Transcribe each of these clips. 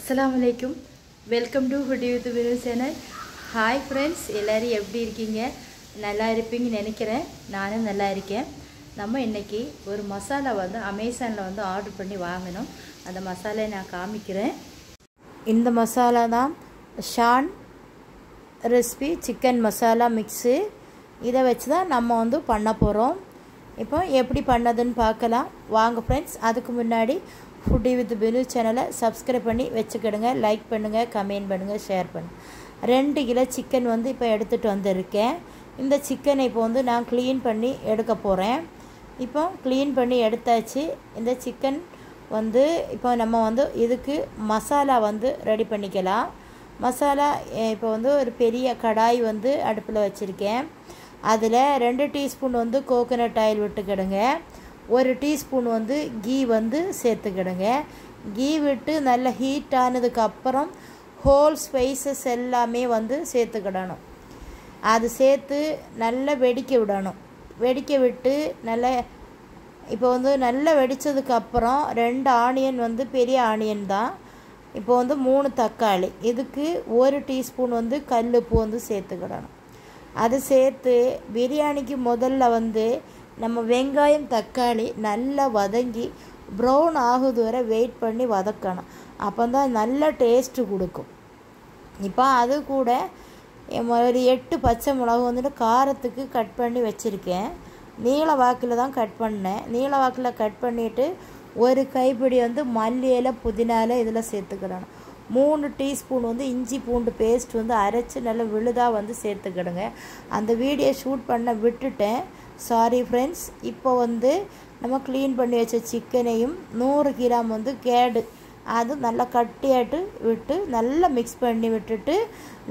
Assalamualaikum. Welcome to Hoodie with Vinu channel. Hi friends, எல்லாரும் எப்படி இருக்கீங்க? நல்லா இருப்பீங்கன்னு நினைக்கிறேன். நானும் நல்லா இருக்கேன். நம்ம இன்னைக்கு ஒரு மசாலா வந்து அமேசான்ல வந்து ஆர்டர் பண்ணி வாங்கினோம். அந்த மசாலாவை நான் காமிக்கிறேன். இந்த மசாலா தான் Shan recipe chicken masala mix. இதை வச்சு தான் நம்ம வந்து பண்ண போறோம். இப்போ எப்படி பண்ணதுன்னு பார்க்கலாம். வாங்க फ्रेंड्स. அதுக்கு முன்னாடி ஃபுட்டி வித் பிலு சேனலை சப்ஸ்கிரைப் பண்ணி வச்சுக்கிடுங்க. லைக் பண்ணுங்கள், கமெண்ட் பண்ணுங்கள், ஷேர் பண்ணுங்கள். 2 கிலோ சிக்கன் வந்து இப்போ எடுத்துகிட்டு வந்திருக்கேன். இந்த சிக்கனை இப்போ வந்து நான் க்ளீன் பண்ணி எடுக்க போகிறேன். இப்போ க்ளீன் பண்ணி எடுத்தாச்சு. இந்த சிக்கன் வந்து இப்போ நம்ம வந்து இதுக்கு மசாலா வந்து ரெடி பண்ணிக்கலாம். மசாலா இப்போ வந்து ஒரு பெரிய கடாய் வந்து அடுப்பில் வச்சுருக்கேன். அதில் 2 டீஸ்பூன் வந்து கோகோனட் ஆயில் விட்டுக்கிடுங்க. 1 டீஸ்பூன் வந்து கீ வந்து சேர்த்துக்கிடுங்க. கீ விட்டு நல்லா ஹீட் ஆனதுக்கப்புறம் ஹோல் ஸ்பைசஸ் எல்லாமே வந்து சேர்த்துக்கிடணும். அது சேர்த்து நல்லா வெடிக்க விடணும். வெடிக்க விட்டு நல்லா இப்போ வந்து நல்லா வெடித்ததுக்கப்புறம் 2 ஆனியன் வந்து பெரிய ஆனியன் தான். இப்போ வந்து 3 தக்காளி, இதுக்கு 1 டீஸ்பூன் வந்து கல்லுப்பு வந்து சேர்த்துக்கிடணும். அது சேர்த்து பிரியாணிக்கு முதல்ல வந்து நம்ம வெங்காயம் தக்காளி நல்லா வதங்கி ப்ரௌன் ஆகுது வரை வெயிட் பண்ணி வதக்கணும். அப்போ தான் நல்ல டேஸ்ட்டு கொடுக்கும். இப்போ அது கூட ஒரு 8 பச்சை மிளகு வந்துட்டு காரத்துக்கு கட் பண்ணி வச்சுருக்கேன். நீள வாக்கில் தான் கட் பண்ணேன். நீள வாக்கில் கட் பண்ணிவிட்டு 1 கைப்பிடி வந்து மல்லி இலை புதினா இலை இதில் சேர்த்துக்கிடணும். 3 டீஸ்பூன் வந்து இஞ்சி பூண்டு பேஸ்ட் வந்து அரைச்சி நல்லா விழுதாக வந்து சேர்த்துக்கிடுங்க. அந்த வீடியோ ஷூட் பண்ண விட்டுட்டேன், சாரி ஃப்ரெண்ட்ஸ். இப்போ வந்து நம்ம க்ளீன் பண்ணி வச்ச சிக்கனையும் 100 கிராம் வந்து கேடு அது நல்லா கட்டியாட்டு விட்டு நல்லா மிக்ஸ் பண்ணி விட்டுட்டு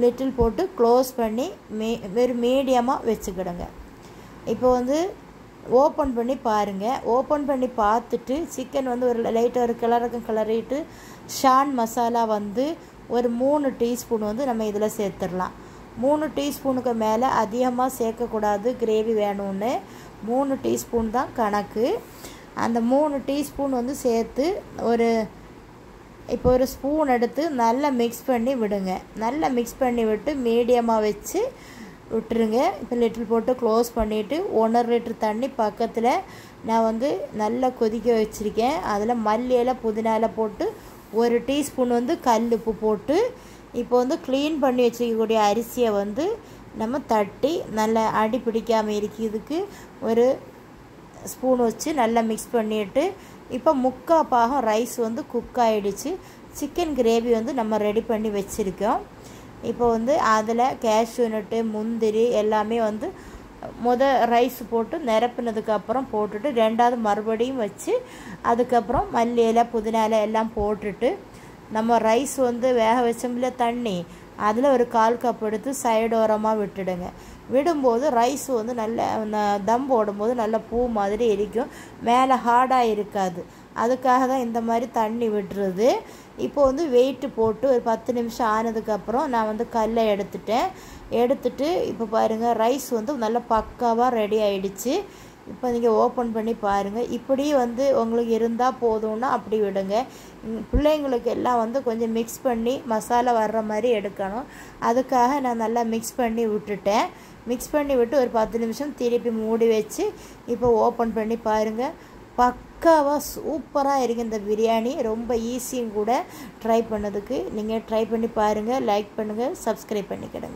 லிட்டில் போட்டு க்ளோஸ் பண்ணி வெறும் மீடியமாக வச்சுக்கிடுங்க. இப்போ வந்து ஓப்பன் பண்ணி பாருங்கள். ஓப்பன் பண்ணி பார்த்துட்டு சிக்கன் வந்து ஒரு லைட்டாக ஒரு கிளறிட்டு ஷான் மசாலா வந்து ஒரு 3 டீஸ்பூன் வந்து நம்ம இதில் சேர்த்துடலாம். 3 டீஸ்பூனுக்கு மேலே அதிகமாக சேர்க்கக்கூடாது, கிரேவி வேணும்னு. 3 டீஸ்பூன் தான் கணக்கு. அந்த 3 டீஸ்பூன் வந்து சேர்த்து இப்போ ஒரு ஸ்பூன் எடுத்து நல்லா மிக்ஸ் பண்ணி விடுங்க. நல்லா மிக்ஸ் பண்ணி விட்டு மீடியமாக வச்சு விட்டுருங்க. இப்போ லிட்டில் போட்டு க்ளோஸ் பண்ணிவிட்டு 1.5 லிட்டர் தண்ணி பக்கத்தில் நான் வந்து நல்லா கொதிக்க வச்சுருக்கேன். அதில் மல்லி இலை புதினா இலை போட்டு 1 டீஸ்பூன் வந்து கல் உப்பு போட்டு இப்போ வந்து க்ளீன் பண்ணி வச்சுக்கக்கூடிய அரிசியை வந்து நம்ம தட்டி நல்லா அடி பிடிக்காமல் இருக்கிறதுக்கு ஒரு ஸ்பூன் வச்சு நல்லா மிக்ஸ் பண்ணிவிட்டு இப்போ 3/4 பாகம் ரைஸ் வந்து குக் ஆகிடுச்சு. சிக்கன் கிரேவி வந்து நம்ம ரெடி பண்ணி வச்சுருக்கோம். இப்போ வந்து அதில் கேஷ்யூ நட்டு முந்திரி எல்லாமே வந்து ரைஸ் போட்டு நிரப்பினதுக்கப்புறம் போட்டுட்டு 2வது மறுபடியும் வச்சு அதுக்கப்புறம் மல்லி இலை புதினா இலை எல்லாம் போட்டுட்டு நம்ம ரைஸ் வந்து வேக வச்சோம்ல தண்ணி, அதில் ஒரு 1/4 கப் எடுத்து சைடோரமாக விட்டுடுங்க. விடும்போது ரைஸ் வந்து நல்ல தம் போடும்போது நல்ல பூ மாதிரி இருக்கும், மேலே ஹார்டாக இருக்காது. அதுக்காக தான் இந்த மாதிரி தண்ணி விட்டுறது. இப்போ வந்து வெயிட்டு போட்டு ஒரு 10 நிமிஷம் ஆனதுக்கப்புறம் நான் வந்து கல்லை எடுத்துட்டு இப்போ பாருங்கள் ரைஸ் வந்து நல்லா பக்காவாக ரெடி ஆகிடுச்சு. இப்போ நீங்கள் ஓப்பன் பண்ணி பாருங்கள். இப்படி வந்து உங்களுக்கு இருந்தால் போதும்னா அப்படி விடுங்க. பிள்ளைங்களுக்கு எல்லாம் வந்து கொஞ்சம் மிக்ஸ் பண்ணி மசாலா வர்ற மாதிரி எடுக்கணும். அதுக்காக நான் நல்லா மிக்ஸ் பண்ணி விட்டுட்டேன். மிக்ஸ் பண்ணி விட்டு ஒரு 10 நிமிஷம் திருப்பி மூடி வச்சு இப்போ ஓப்பன் பண்ணி பாருங்கள். பக்காவாக சூப்பராக இருக்குது இந்த பிரியாணி. ரொம்ப ஈஸியும் கூட ட்ரை பண்ணதுக்கு. நீங்கள் ட்ரை பண்ணி பாருங்கள், லைக் பண்ணுங்கள், சப்ஸ்கிரைப் பண்ணிக்கிடுங்க.